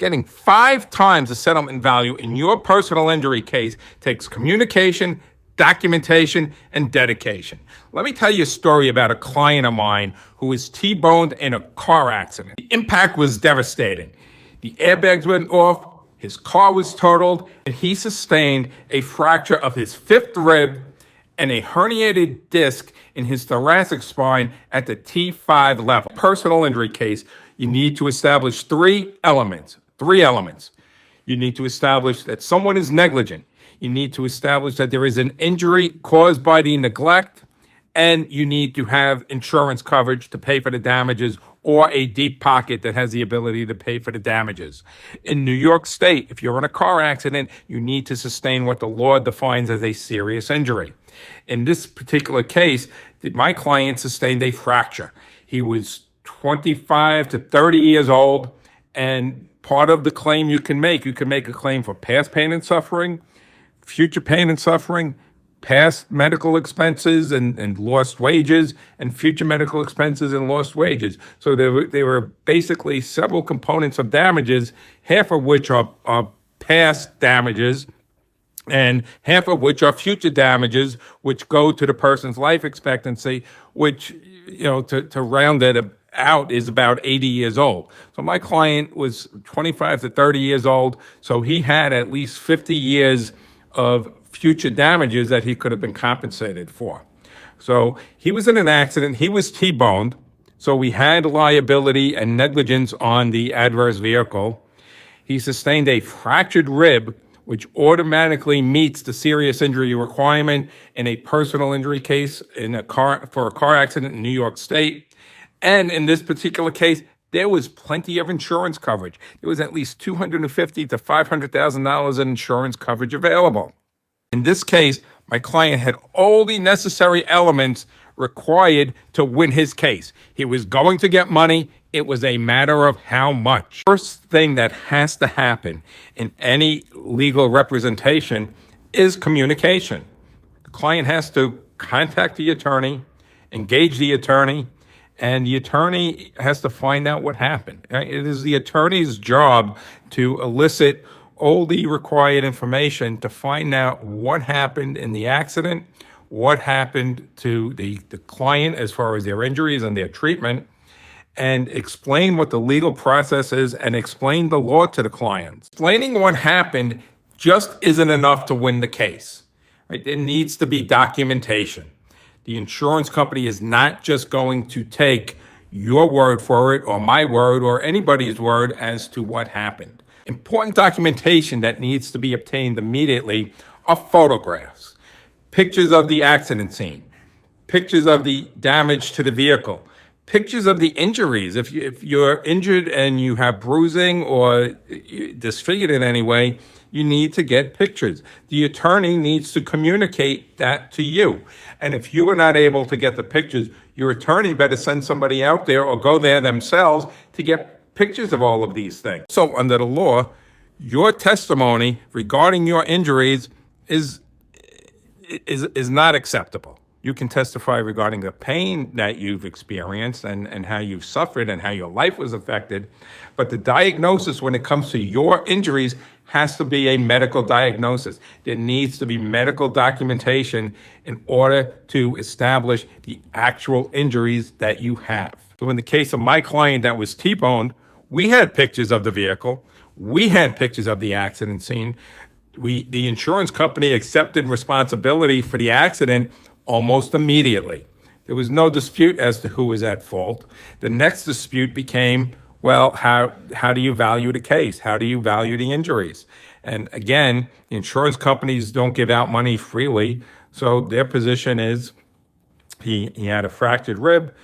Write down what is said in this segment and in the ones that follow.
Getting 5 times the settlement value in your personal injury case takes communication, documentation, and dedication. Let me tell you a story about a client of mine who was T-boned in a car accident. The impact was devastating. The airbags went off, his car was totaled, and he sustained a fracture of his 5th rib and a herniated disc in his thoracic spine at the T5 level. Personal injury case, you need to establish 3 elements. 3 elements. You need to establish that someone is negligent. You need to establish that there is an injury caused by the neglect, and you need to have insurance coverage to pay for the damages or a deep pocket that has the ability to pay for the damages. In New York State, if you're in a car accident, you need to sustain what the law defines as a serious injury. In this particular case, my client sustained a fracture. He was 25 to 30 years old, and part of the claim you can make a claim for past pain and suffering, future pain and suffering, past medical expenses and lost wages, and future medical expenses and lost wages. So there were basically several components of damages, half of which are past damages, and half of which are future damages, which go to the person's life expectancy, which, to round it out, is about 80 years old. So my client was 25 to 30 years old, so he had at least 50 years of future damages that he could have been compensated for. So he was in an accident, he was T-boned, so we had liability and negligence on the adverse vehicle. He sustained a fractured rib, which automatically meets the serious injury requirement in a personal injury case for a car accident in New York State. And in this particular case, there was plenty of insurance coverage. There was at least $250,000 to $500,000 in insurance coverage available. In this case, my client had all the necessary elements required to win his case. He was going to get money. It was a matter of how much. First thing that has to happen in any legal representation is communication. The client has to contact the attorney, engage the attorney, and the attorney has to find out what happened. It is the attorney's job to elicit all the required information to find out what happened in the accident, what happened to the client as far as their injuries and their treatment, and explain what the legal process is and explain the law to the client. Explaining what happened just isn't enough to win the case. Right? There needs to be documentation. The insurance company is not just going to take your word for it or my word or anybody's word as to what happened. Important documentation that needs to be obtained immediately are photographs, pictures of the accident scene, pictures of the damage to the vehicle, pictures of the injuries. If you're injured and you have bruising or disfigured in any way, you need to get pictures. The attorney needs to communicate that to you. And if you are not able to get the pictures, your attorney better send somebody out there or go there themselves to get pictures of all of these things. So under the law, your testimony regarding your injuries is not acceptable. You can testify regarding the pain that you've experienced and how you've suffered and how your life was affected. But the diagnosis when it comes to your injuries has to be a medical diagnosis. There needs to be medical documentation in order to establish the actual injuries that you have. So in the case of my client that was T-boned, we had pictures of the vehicle. We had pictures of the accident scene. The insurance company accepted responsibility for the accident almost immediately. There was no dispute as to who was at fault. The next dispute became, well, how do you value the case? How do you value the injuries? And again, the insurance companies don't give out money freely. So their position is he had a fractured rib.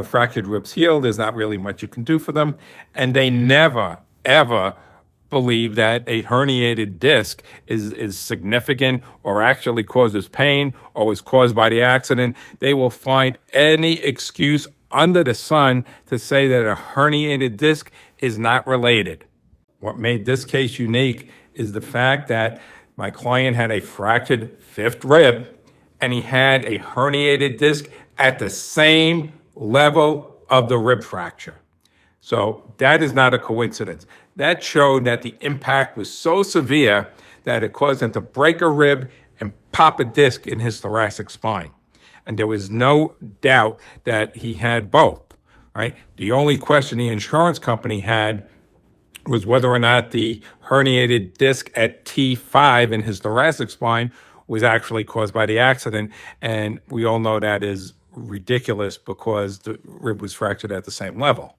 Fractured ribs healed. There's not really much you can do for them. And they never, ever believe that a herniated disc is significant or actually causes pain or was caused by the accident. They will find any excuse under the sun to say that a herniated disc is not related. What made this case unique is the fact that my client had a fractured 5th rib and he had a herniated disc at the same level of the rib fracture. So that is not a coincidence. That showed that the impact was so severe that it caused him to break a rib and pop a disc in his thoracic spine. And there was no doubt that he had both, right? The only question the insurance company had was whether or not the herniated disc at T5 in his thoracic spine was actually caused by the accident. And we all know that is ridiculous because the rib was fractured at the same level.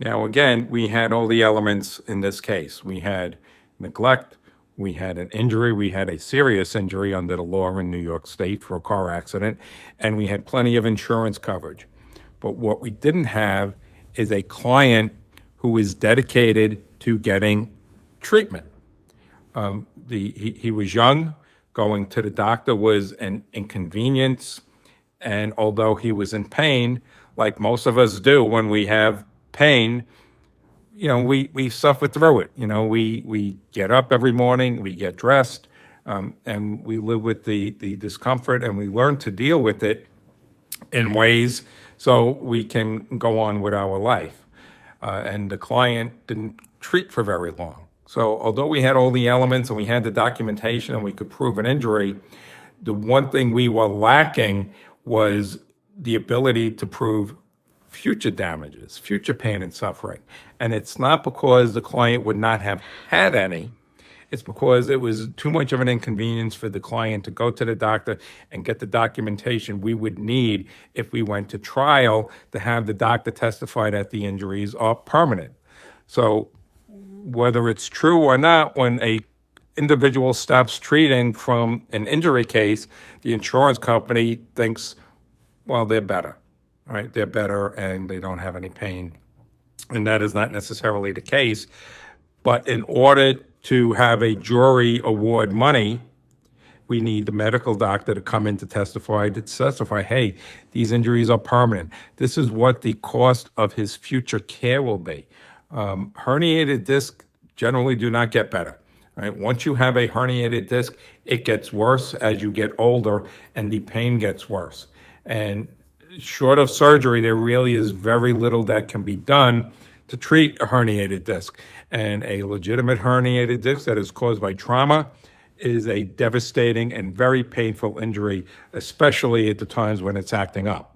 Now, again, we had all the elements in this case. We had neglect, we had an injury, we had a serious injury under the law in New York State for a car accident, and we had plenty of insurance coverage. But what we didn't have is a client who is dedicated to getting treatment. He was young. Going to the doctor was an inconvenience. And although he was in pain, like most of us do when we have pain, we suffer through it. We get up every morning, we get dressed, and we live with the discomfort, and we learn to deal with it in ways so we can go on with our life. And the client didn't treat for very long. So although we had all the elements and we had the documentation and we could prove an injury, the one thing we were lacking was the ability to prove future damages, future pain and suffering. And it's not because the client would not have had any. It's because it was too much of an inconvenience for the client to go to the doctor and get the documentation we would need if we went to trial to have the doctor testify that the injuries are permanent. So whether it's true or not, when a individual stops treating from an injury case, the insurance company thinks, well, they're better, right? They're better and they don't have any pain. And that is not necessarily the case. But in order to have a jury award money, we need the medical doctor to come in to testify, hey, these injuries are permanent. This is what the cost of his future care will be. Herniated discs generally do not get better. Right? Once you have a herniated disc, it gets worse as you get older and the pain gets worse. And short of surgery, there really is very little that can be done to treat a herniated disc. And a legitimate herniated disc that is caused by trauma is a devastating and very painful injury, especially at the times when it's acting up.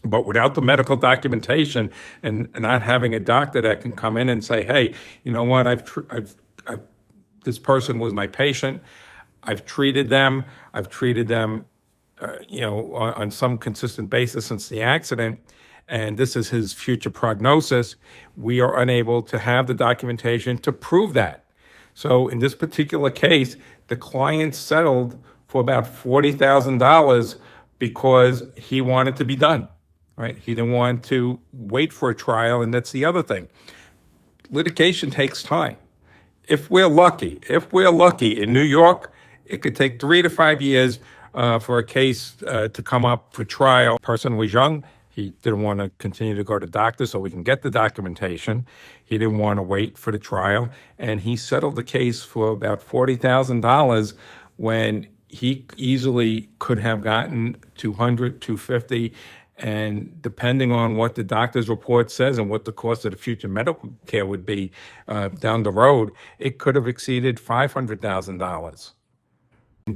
But without the medical documentation and not having a doctor that can come in and say, hey, you know what, this person was my patient, I've treated them on some consistent basis since the accident, and this is his future prognosis, we are unable to have the documentation to prove that. So in this particular case, the client settled for about $40,000 because he wanted to be done, right? He didn't want to wait for a trial, and that's the other thing. Litigation takes time. If we're lucky in New York, it could take 3 to 5 years for a case to come up for trial. The person was young. He didn't want to continue to go to doctors so we can get the documentation. He didn't want to wait for the trial. And he settled the case for about $40,000 when he easily could have gotten $200, $250. And depending on what the doctor's report says and what the cost of the future medical care would be down the road, it could have exceeded $500,000.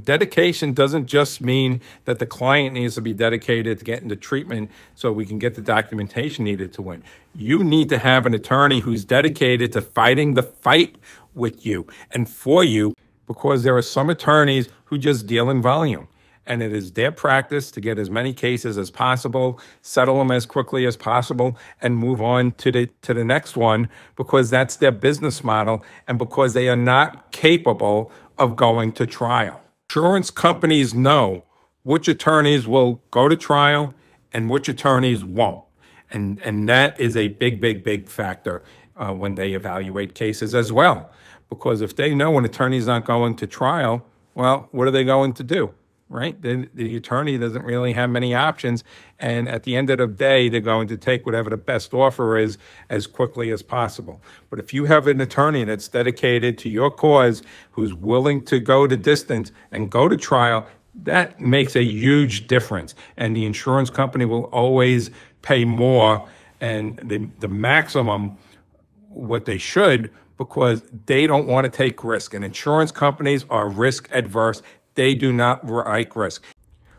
Dedication doesn't just mean that the client needs to be dedicated to getting the treatment so we can get the documentation needed to win. You need to have an attorney who's dedicated to fighting the fight with you and for you, because there are some attorneys who just deal in volume. And it is their practice to get as many cases as possible, settle them as quickly as possible, and move on to the next one, because that's their business model and because they are not capable of going to trial. Insurance companies know which attorneys will go to trial and which attorneys won't. And that is a big factor when they evaluate cases as well. Because if they know an attorney's not going to trial, well, what are they going to do? Right? The attorney doesn't really have many options. And at the end of the day, they're going to take whatever the best offer is as quickly as possible. But if you have an attorney that's dedicated to your cause, who's willing to go the distance and go to trial, that makes a huge difference. And the insurance company will always pay more and the maximum what they should, because they don't want to take risk. And insurance companies are risk adverse. They do not like risk.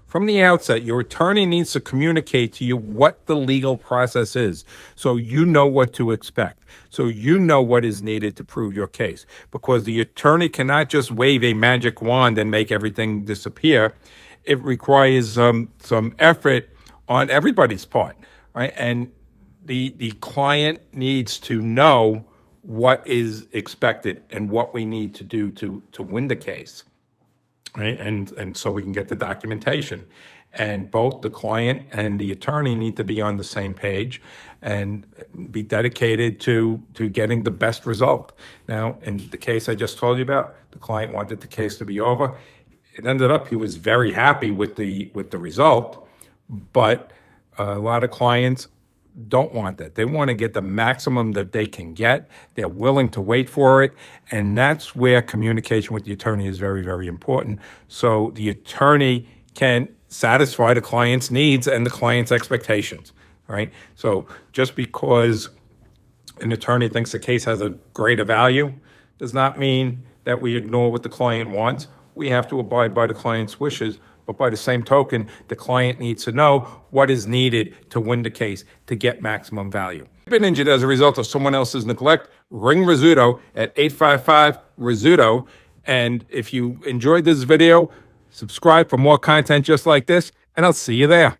From the outset, your attorney needs to communicate to you what the legal process is, so you know what to expect, so you know what is needed to prove your case, because the attorney cannot just wave a magic wand and make everything disappear. It requires some effort on everybody's part, right? And the client needs to know what is expected and what we need to do to win the case, right? And so we can get the documentation. And both the client and the attorney need to be on the same page and be dedicated to getting the best result. Now, in the case I just told you about, the client wanted the case to be over. It ended up he was very happy with the result, but a lot of clients don't want that. They want to get the maximum that they can get. They're willing to wait for it. And that's where communication with the attorney is very, very important. So the attorney can satisfy the client's needs and the client's expectations, right? So just because an attorney thinks the case has a greater value does not mean that we ignore what the client wants. We have to abide by the client's wishes. But by the same token, the client needs to know what is needed to win the case to get maximum value. If you've been injured as a result of someone else's neglect, ring Rizzuto at 855-Rizzuto. And if you enjoyed this video, subscribe for more content just like this, and I'll see you there.